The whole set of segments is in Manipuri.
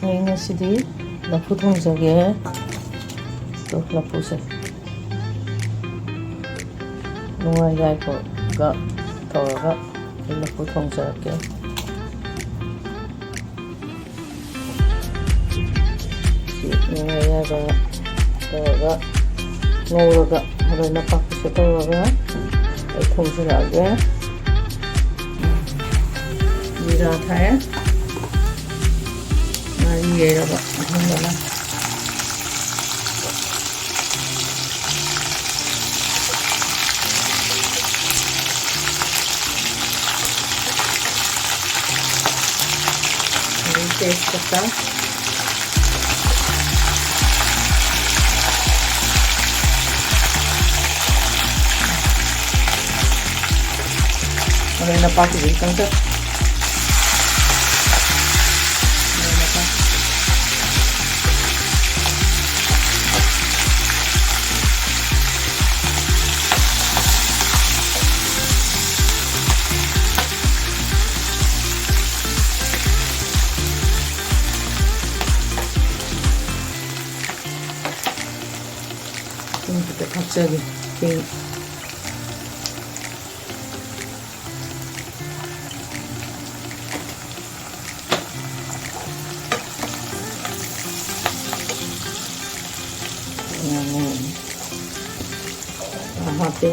ꯑꯩ ꯉꯁꯤꯗꯤ ꯂꯐꯨ ꯊꯣꯡꯖꯒꯦ. 또 ꯂꯐꯨꯁꯦ ꯅꯨꯡꯉꯥꯏ ꯌꯥꯏꯄꯒ ꯇꯧꯔꯒ ꯑꯩ ꯂꯐꯨ ꯊꯣꯡꯖꯔꯛꯀꯦ. ꯅꯨꯡꯉꯥꯏ ꯌꯥꯏꯕ ꯇꯧꯔꯒ ꯉꯧꯔꯒ ꯃꯔꯣꯏ ꯅꯄꯥꯛꯄꯤꯁꯦ ꯇꯧꯔꯒ ꯑꯩ ꯊꯣꯡꯖꯔꯛꯑꯒꯦ. ꯖꯤꯔꯥ ꯊꯥꯏ. ꯉꯥꯔꯤ ꯌꯩꯔꯕ ꯑꯍꯥꯟꯕꯅ तेजपत्ता mari napakinggan kang sa kita 갑자기 hati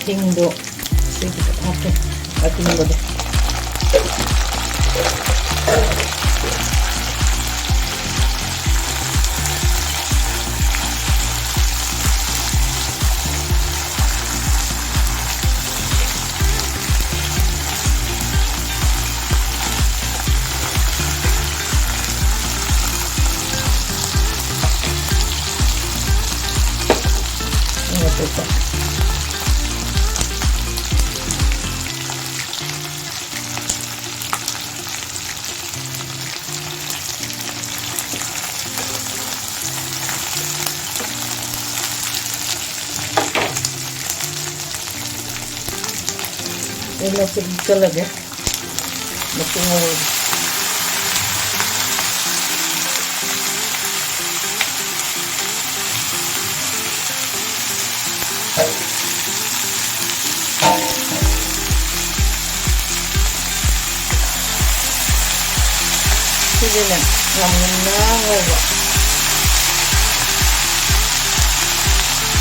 tingdo sedikit pakai tingdo deh. Ini tuh. Ini sedikit lagi, masih mau. Sige na, namun na ngawa.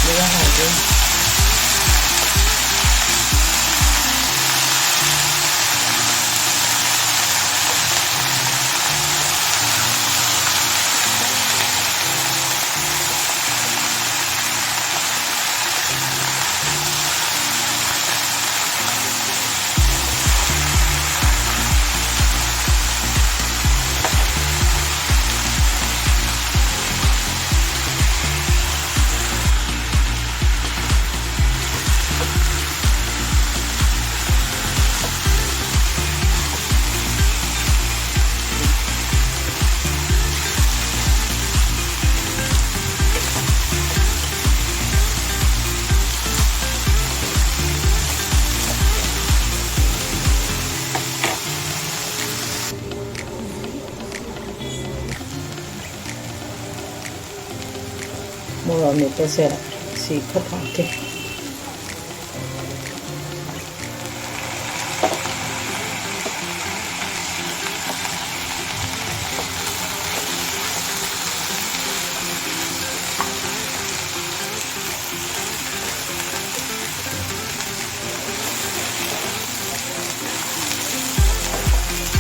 Diba hagi? Mula nito sa sikat natin.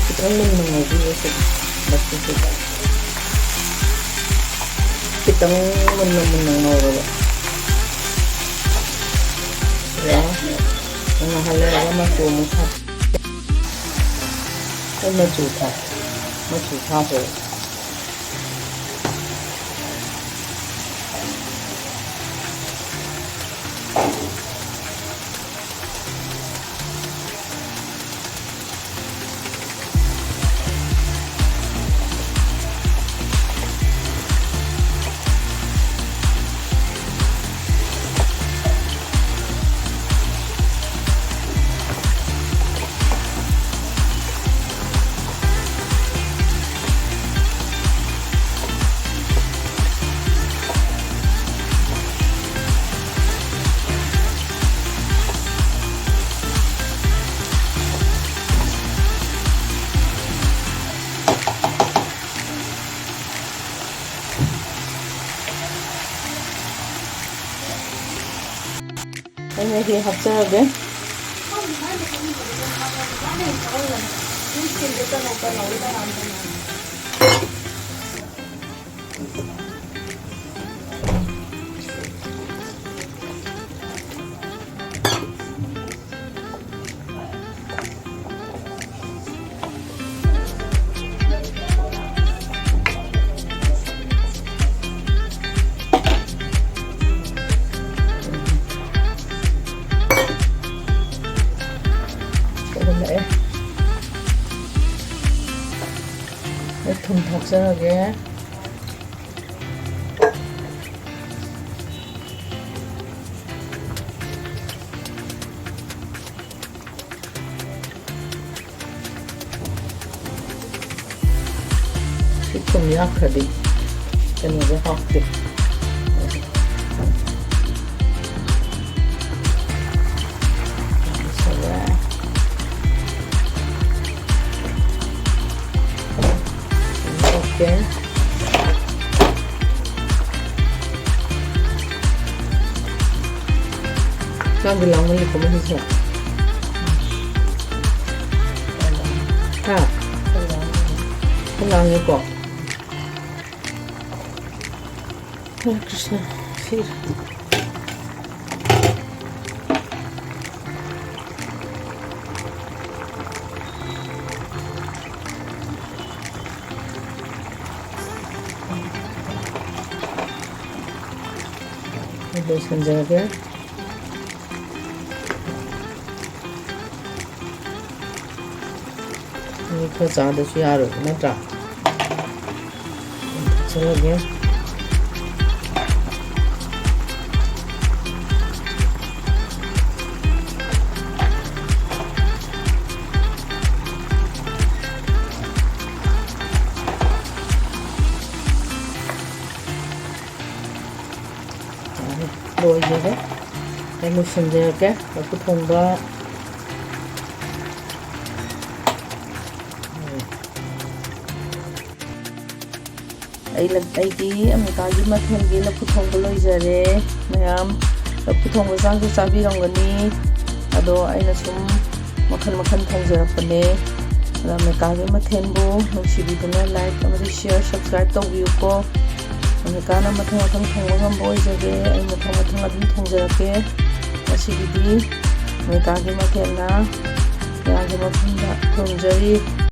Kita mga video sa basta sila. Kitang menang-menang orang. ꯉꯥꯏꯍꯜꯂꯒ ꯃꯆꯨ ꯑꯃꯨꯛ ꯊꯥꯛ ꯑꯩ ꯃꯆꯨ ꯊꯥꯛꯈ꯭ꯔꯦ ꯑꯩꯅ ꯍꯦꯛ ꯍꯥꯞꯆꯔꯒꯦ ꯊꯨꯝ ꯊꯥꯛꯆꯔꯒꯦ ꯁꯤ ꯊꯨꯝ ꯌꯥꯛꯈ꯭ꯔꯗꯤ ꯀꯩꯅꯣꯁꯦ ꯍꯥꯎꯇꯦ Okay. Kan bilang mo ko mo siya. Ha. Bilang ko. Hare Krishna. Fir. लोइसनजरगे खर चादसु यारो नत्रा चलगे लोइजरे मैं लोइसनजरगे पुथोंबा ꯑꯩꯒꯤ ꯑꯃꯦꯔꯤꯀꯥꯒꯤ ꯃꯊꯦꯜꯒꯤ ꯂꯐꯨ ꯊꯣꯡꯕ ꯂꯣꯏꯖꯔꯦ ꯃꯌꯥꯝ ꯂꯐꯨ ꯊꯣꯡꯕ ꯆꯥꯡꯁꯨ ꯆꯥꯕꯤꯔꯝꯒꯅꯤ ꯑꯗꯣ ꯑꯩꯅ ꯁꯨꯝ ꯃꯈꯜ ꯃꯈꯜ ꯊꯣꯡꯖꯔꯛꯄꯅꯦ ꯑꯗꯣ ꯑꯃꯦꯔꯤꯀꯥꯒꯤ ꯃꯊꯦꯜꯕꯨ ꯅꯨꯡꯁꯤꯕꯤꯗꯨꯅ ꯂꯥꯏꯛ ꯑꯃꯗꯤ ꯁꯤꯌꯔ ꯁꯕꯁꯀ꯭ꯔꯥꯏꯕ ꯇꯧꯕꯤꯌꯨꯀꯣ ꯑꯃꯦꯔꯤꯀꯥꯅ ꯃꯊꯪ ꯃꯊꯪ ꯊꯣꯡꯕ ꯉꯝꯕ ꯑꯣꯏꯖꯒꯦ ꯑꯩ ꯃꯊꯪ ꯃꯊꯪ ꯑꯗꯨꯝ ꯊꯣꯡꯖꯔꯛꯀꯦ ꯉꯁꯤꯒꯤꯗꯤ ꯑꯃꯦꯔꯤꯀꯥꯒꯤ ꯃꯊꯦꯜꯅ ꯃꯌꯥꯝꯒꯤ ꯃꯐꯝꯗ ꯊꯣꯡꯖꯔꯤ